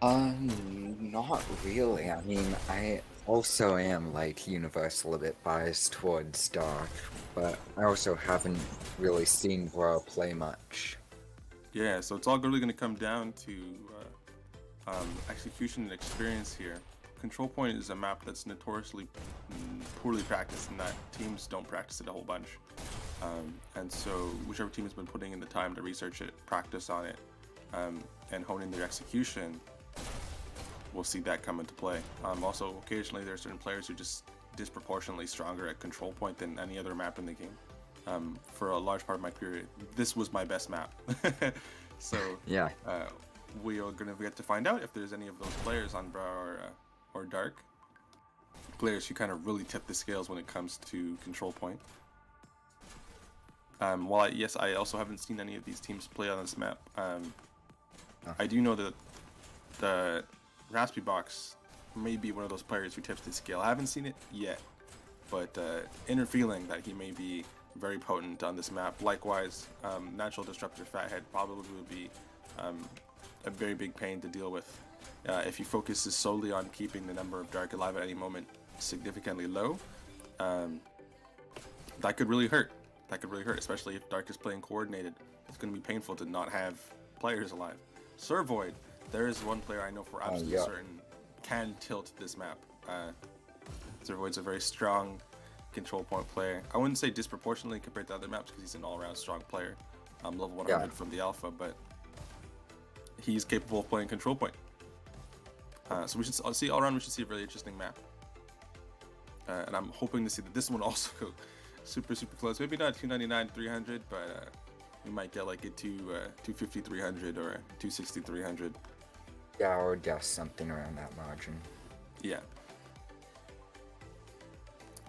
Not really. I mean, I also am like Universal a bit biased towards Dark, but I also haven't really seen Bro play much. Yeah, so it's all really going to come down to execution and experience here. Control point is a map that's notoriously poorly practiced, and that teams don't practice it a whole bunch. And so whichever team has been putting in the time to research it, practice on it, and hone in their execution, we'll see that come into play. Also, occasionally there are certain players who are just disproportionately stronger at control point than any other map in the game. For a large part of my career, this was my best map. So Yeah. we are going to get to find out if there's any of those players on Bra or Dark. Players who kind of really tip the scales when it comes to control point. While I also haven't seen any of these teams play on this map, I do know that the Raspy Box may be one of those players who tips the scale. I haven't seen it yet, but inner feeling that he may be very potent on this map. Likewise, Natural Disruptor Fathead probably would be a very big pain to deal with if he focuses solely on keeping the number of Dark alive at any moment significantly low. That could really hurt. That could really hurt, especially if Dark is playing coordinated. It's going to be painful to not have players alive. Sir Void, there is one player I know for absolutely certain can tilt this map. Sir Void's a very strong control point player. I wouldn't say disproportionately compared to other maps because he's an all-around strong player. Level 100 from the alpha, but he's capable of playing control point. So we should see all around. We should see a really interesting map, and I'm hoping to see that this one also go super close. Maybe not 299 300, but we might get like a 250 300 or a 260 300. Yeah, or guess something around that margin. Yeah.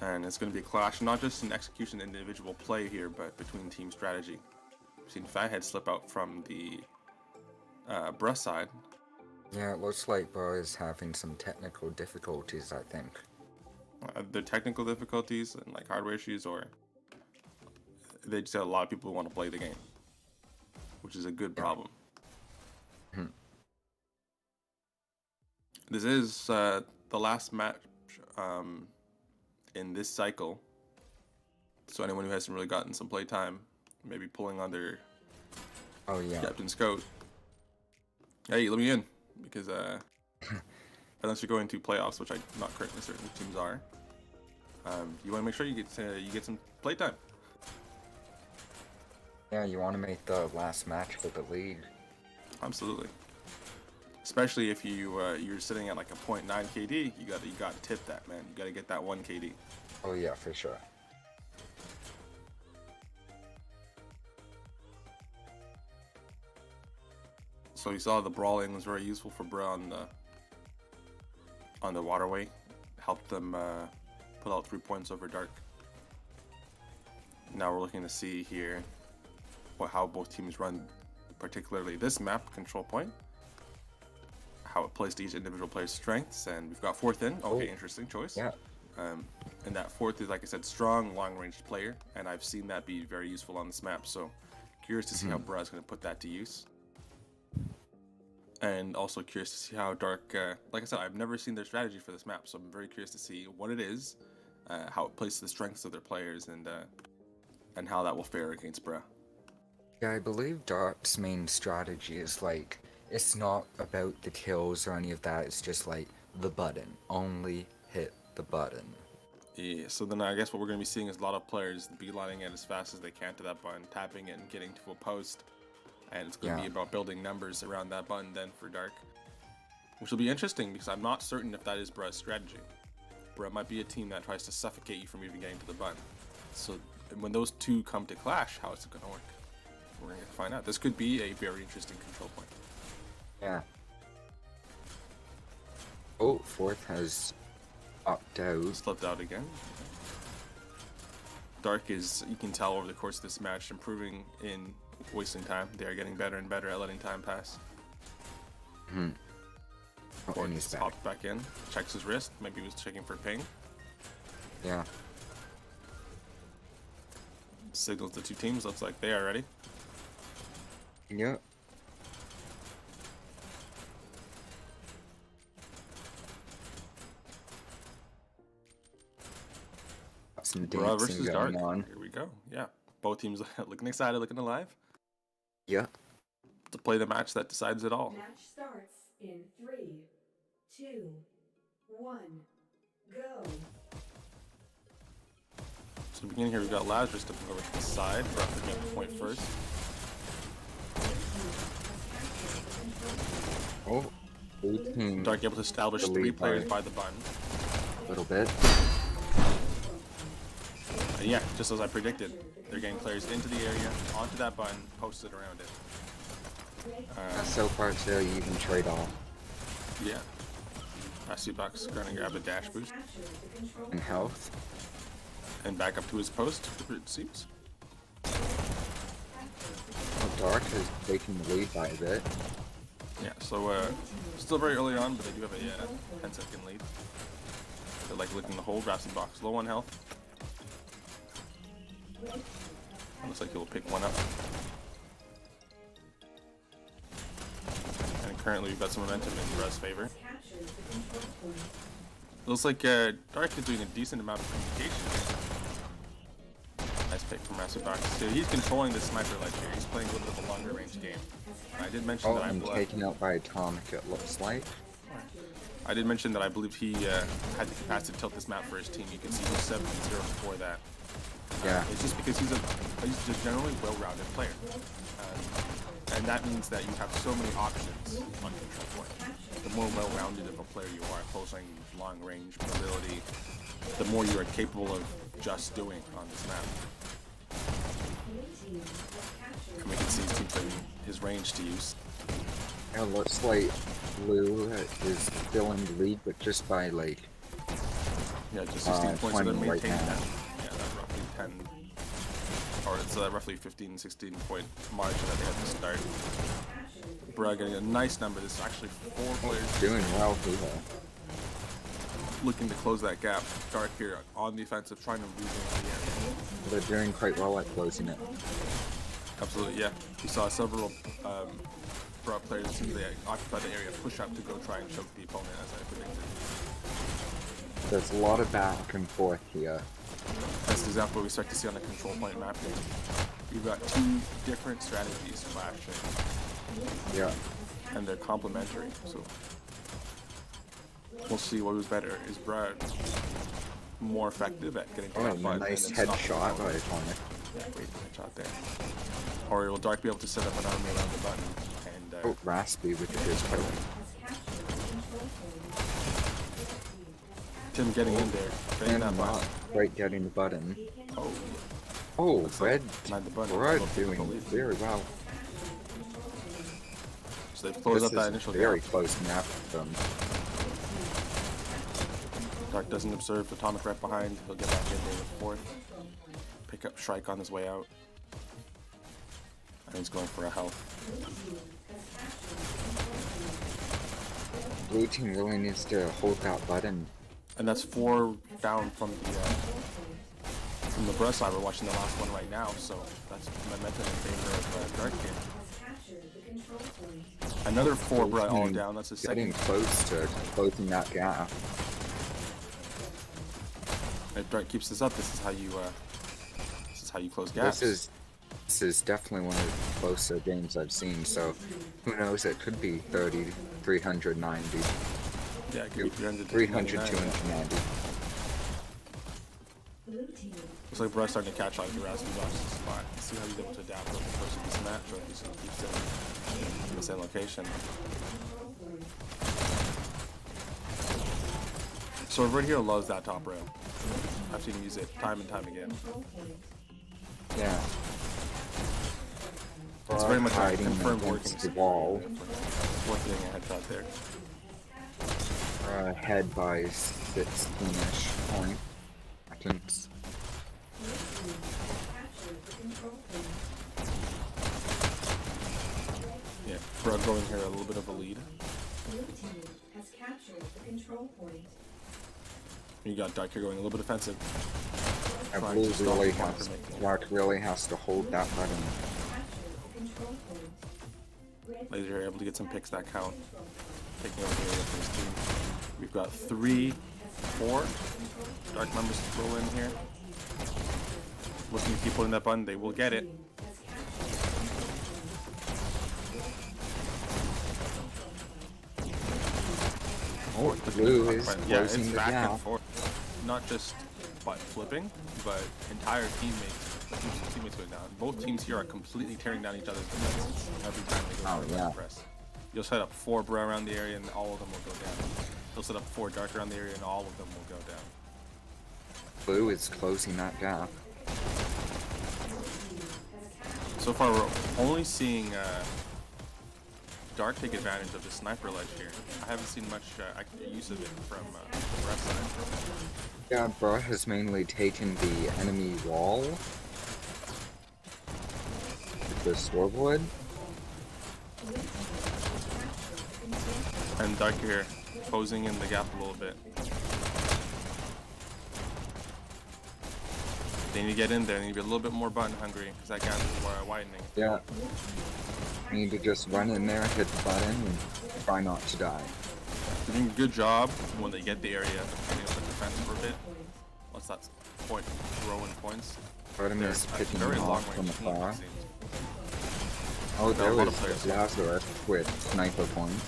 And it's going to be a clash, not just in execution and individual play here, but between team strategy. We've seen Fathead slip out from the Bruh side. Yeah, it looks like Bruh is having some technical difficulties, I think. The technical difficulties and like hardware issues, or they just have a lot of people who want to play the game, which is a good problem. This is the last match in this cycle, so anyone who hasn't really gotten some play time, maybe pulling on their captain's coat. Hey, let me in, because unless you're going to playoffs, which I'm not currently certain teams are, you want to make sure you get some play time. Yeah, you want to make the last match for the league. Absolutely. Especially if you're sitting at like a 0.9 KD, you got to tip that, man. You got to get that 1 KD. Oh yeah, for sure. So you saw the brawling was very useful for Bruh on the waterway. Helped them put out 3 points over Dark. Now we're looking to see here how both teams run, particularly this map control point. How it plays to each individual player's strengths, and we've got fourth in. Okay, interesting choice. Yeah. And that fourth is, like I said, strong, long-range player, and I've seen that be very useful on this map. So curious to see how Bruh is going to put that to use, and also curious to see how Dark. Like I said, I've never seen their strategy for this map, so I'm very curious to see what it is, how it plays to the strengths of their players, and how that will fare against Bruh. Yeah, I believe Dark's main strategy is like, it's not about the kills or any of that, it's just like the button. Only hit the button. Yeah, so then I guess what we're going to be seeing is a lot of players beelining it as fast as they can to that button, tapping it and getting to a post. And it's going to be about building numbers around that button then for Dark. Which will be interesting because I'm not certain if that is Bruh's strategy. Bruh might be a team that tries to suffocate you from even getting to the button. So when those two come to clash, how is it going to work? We're going to find out. This could be a very interesting control point. Yeah. Oh, fourth has opted out. Slipped out again. Dark is, you can tell over the course of this match, improving in wasting time. They are getting better and better at letting time pass. Oh, and he's back. Popped back in, checks his wrist. Maybe he was checking for ping. Yeah. Signals the two teams. Looks like they are ready. Yep. Some Bruh dancing versus Dark. going on. Here we go. Yeah, both teams looking excited, looking alive. Yeah. To play the match that decides it all. Match starts in 3, 2, 1, go. So beginning here, we've got Lazarus stepping over to the side. Bruh picking up the point first. Oh, 18. Dark able to establish The 3 lead players by by the button. a little bit. And yeah, just as I predicted, they're getting players into the area, onto that button, posted around it. So far, it's very even trade-off. Yeah. Box going to grab a dash boost And health. and back up to his post, it seems. Oh, Dark has taken the lead by a bit. Yeah, so still very early on, but they do have a 10-second lead. They're like looking to hold. Box low on health. Looks like he'll pick one up. And currently we've got some momentum in Bruh's favor. Looks like Dark is doing a decent amount of communication. Nice pick from Box. So he's controlling the sniper ledge here. He's playing a little bit of a longer range game. I did mention that and taken out by Atomic, it looks like. I did mention that I believe he had the capacity to tilt this map for his team. You can see he was 7-0 before that. Yeah. It's just because he's a generally well-rounded player. And that means that you have so many options on control point. The more well-rounded of a player you are, close range, long range, mobility, the more you are capable of just doing on this map. And we can see his team putting his range to use. It looks like Blue is still in the lead, but just by like Yeah, just 16 points. So they're 20 right maintaining now. that. Yeah, that roughly 10, or it's roughly 15, 16 point margin that they have to start. Bro, getting a nice number. This is actually 4 players Doing well here. looking to close that gap. Dark here on the offensive, trying to regain the area. They're doing quite well at closing it. Absolutely, yeah. We saw several Bro players as soon as they occupied the area push up to go try and choke the opponent, as I predicted. There's a lot of back and forth here. That's exactly what we start to see on the control point map here. You've got 2 different strategies flashing, Yeah. and they're complementary. So we'll see what was better. Is Brad more effective at getting to Oh, that button? nice and then stop headshot the by opponent? opponent. Yeah, great headshot there. Or will Dark be able to set up an army around the button and Oh, Raspy with the good spike. Tim getting in there, getting And that not button. quite getting the button. Oh, Oh, Red denied the button. Red Both doing people leave. very well. So they've closed This up that is initial very gap. close map for them. Dark doesn't observe Atomic right behind. He'll get back in there with 4th. Pick up Shrike on his way out. And he's going for a health. Blue team really needs to hold that button. And that's 4 down from the Bruh side. We're watching the last one right now, so that's momentum in favor of Dark here. Another 4 Bruh all down. That's his Getting second. close to closing that gap. If Dark keeps this up, this is how you close gaps. This is definitely one of the closer games I've seen, so who knows, it could be 30, 390, Yeah, it could be 300 to 300, 299. 290. Looks like Bruh's starting to catch on to Rasmus' spot. See how he's able to adapt over the course of this match, or if he's going to keep staying in the same location. So Red Hero loves that top rail. I've seen him use it time and time again. Yeah. It's very much a hiding confirmed against working the wall. Worth getting a headshot there. Ahead by 16-ish point. I think it's Yeah, Brug going here a little bit of a lead. has captured the control point. You got Dark here going a little bit offensive. Trying Blue to stop really the block has, from making it. Dark really has to hold that button. Control point. Laser here able to get some picks that count. Taking over the area for his team. We've got 3, 4 Dark members to roll in here. Looking to keep pulling that button, they will get it. Oh, Blue is Yeah, it's closing the back gap. and forth. Not just butt flipping, but entire teammates going down. Both teams here are completely tearing down each other's defenses every time they go Oh, for a yeah. press. You'll set up 4 Bro around the area and all of them will go down. You'll set up 4 Dark around the area and all of them will go down. Blue is closing that gap. So far, we're only seeing Dark take advantage of the sniper ledge here. I haven't seen much use of it from the rest side. Yeah, Bro has mainly taken the enemy wall with the swordwood. And Dark here, posing in the gap a little bit. They need to get in there. They need to be a little bit more button hungry because that gap is widening. Yeah. You need to just run in there, hit the button, and try not to die. They're doing a good job when they get the area, getting up the defense for a bit. Once that point throw in points. Bottom They're is a picking very him long off from range team, afar. it seems. Oh, There are there a lot was of players. Lazarus with sniper point.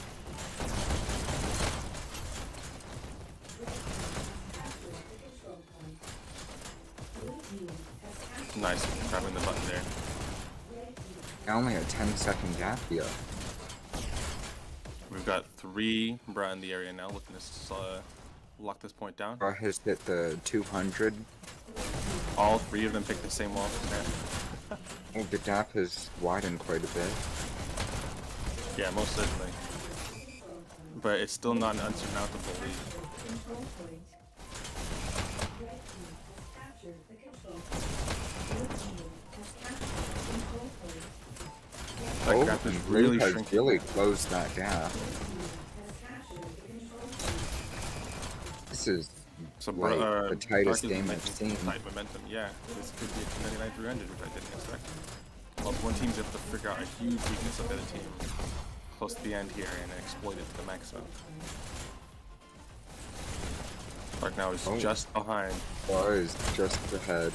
Nice, grabbing the button there. Only a 10-second gap here. We've got 3 Bra in the area now, looking to lock this point down. Bro has hit the 200. All 3 of them picked the same wall. Oh, the gap has widened quite a bit. Yeah, most certainly. But it's still not an unsurmountable lead. Oh, gap is Blue really has shrinking. really closed that gap. This is So like the Dark tightest is game making I've seen. tight momentum. Yeah, this could be a 299-300, which I didn't expect. Well, one team's able to figure out a huge weakness of the other team close to the end here and exploit it to the maximum. Dark now is just behind. Bar is just ahead.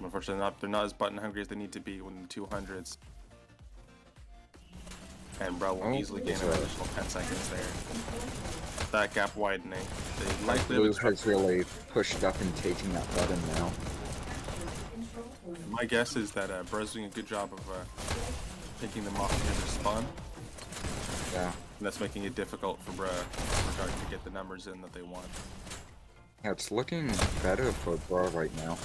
Unfortunately, they're not as button hungry as they need to be when the 200s. And Bro will easily gain an additional 10 seconds there. That gap widening. They likely Blue has really pushed up and taking that button now. My guess is that Bro's doing a good job of taking them off near their spawn. Yeah. And that's making it difficult for Dark to get the numbers in that they want. Yeah, it's looking better for Bra right now.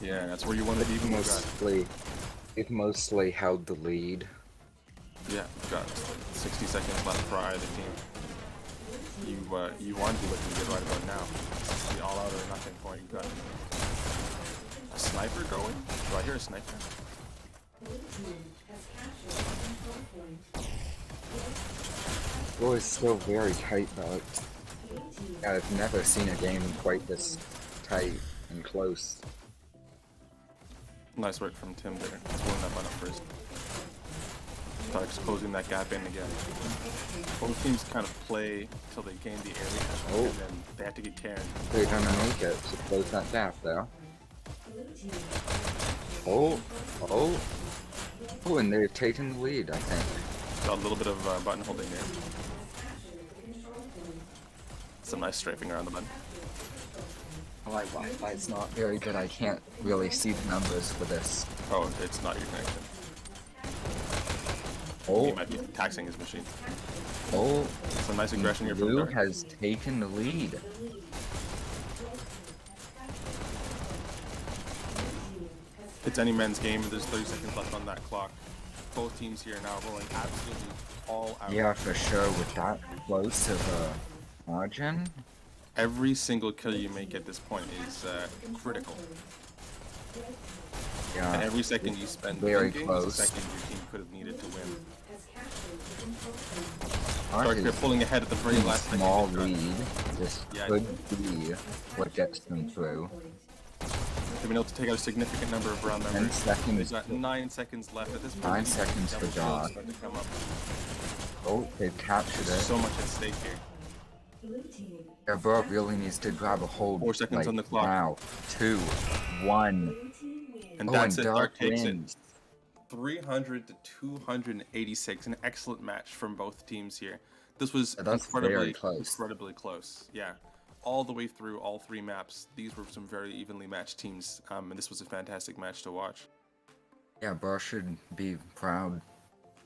Yeah, that's where you want to be. They've mostly held the lead. Yeah, we've got 60 seconds left for either team. You want to be looking good right about now. This is the all out or nothing point. You got a sniper going? Do I hear a sniper? Bra is still very tight though. I've never seen a game quite this tight and close. Nice work from Tim there. Let's pulling that one up first. Dark's closing that gap in again. Both teams kind of play till they gain the area, and then they have to get carried. They're gonna make it to close that gap though. Oh, and they're taking the lead, I think. Got a little bit of button holding there. Some nice strafing around the button. My Wi-Fi is not very good. I can't really see the numbers for this. Oh, it's not your connection. He might be taxing his machine. Oh, Some nice aggression here from Blue Dark. has taken the lead. It's any man's game. There's 30 seconds left on that clock. Both teams here now rolling absolutely all out. Yeah, for sure. With that close of a margin. Every single kill you make at this point is critical. Yeah. And every second you spend very within games close. is a second your team could have needed to win. Dark Dark, is they're pulling ahead at the very in a last second. small They've got- lead. This Yeah. could be what gets them through. They've been able to take out a significant number of round 10 members. seconds. They've got 9 seconds left at this point. 9 seconds for Double shields Dark. start to come up. Oh, they've captured There's it. so much at stake here. Yeah, Bro really needs to grab a hold. 4 seconds like, on the clock. Now, 2, 1. And Oh, that's and it. Dark Dark takes it. wins. 300 to 286. An excellent match from both teams here. This was Yeah, that's very incredibly close. close. Yeah. All the way through all 3 maps. These were some very evenly matched teams. And this was a fantastic match to watch. Yeah, Bro should be proud.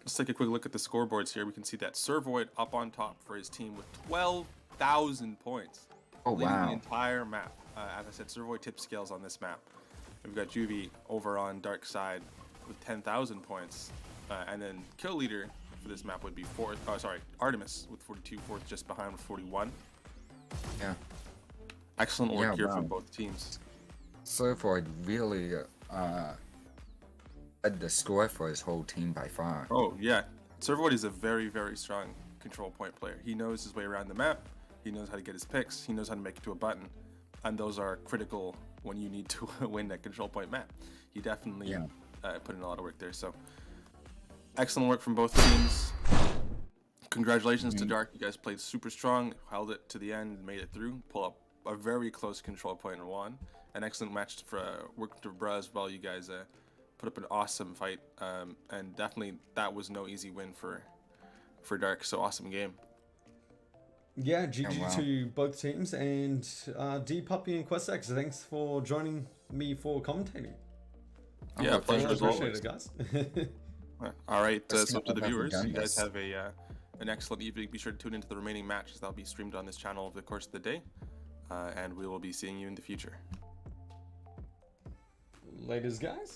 Let's take a quick look at the scoreboards here. We can see that Servoid up on top for his team with 12,000 points. Oh, leading the wow. entire map. As I said, Servoid tip scales on this map. We've got Juvie over on Dark side with 10,000 points. And then kill leader for this map would be Artemis with 42, fourth just behind with 41. Yeah. Excellent work Yeah, here wow. from both teams. Servoid really had the score for his whole team by far. Oh, yeah. Servoid is a very, very strong control point player. He knows his way around the map. He knows how to get his picks. He knows how to make it to a button. And those are critical when you need to win that control point map. He definitely put in a lot of work there. So, excellent work from both teams. Congratulations to Dark. You guys played super strong, held it to the end, made it through, pull up a very close control point and won. An excellent match for work to Bra as well. You guys put up an awesome fight, and definitely that was no easy win for Dark. So awesome game. Yeah, GG wow. to both teams, and D-Puppy and QuestX, thanks for joining me for commentating. Yeah, Oh, pleasure as Appreciate always. it, guys. All right, Let's so to the not have viewers, done you guys this. have an excellent evening. Be sure to tune into the remaining matches that'll be streamed on this channel over the course of the day, and we will be seeing you in the future. Laters, guys.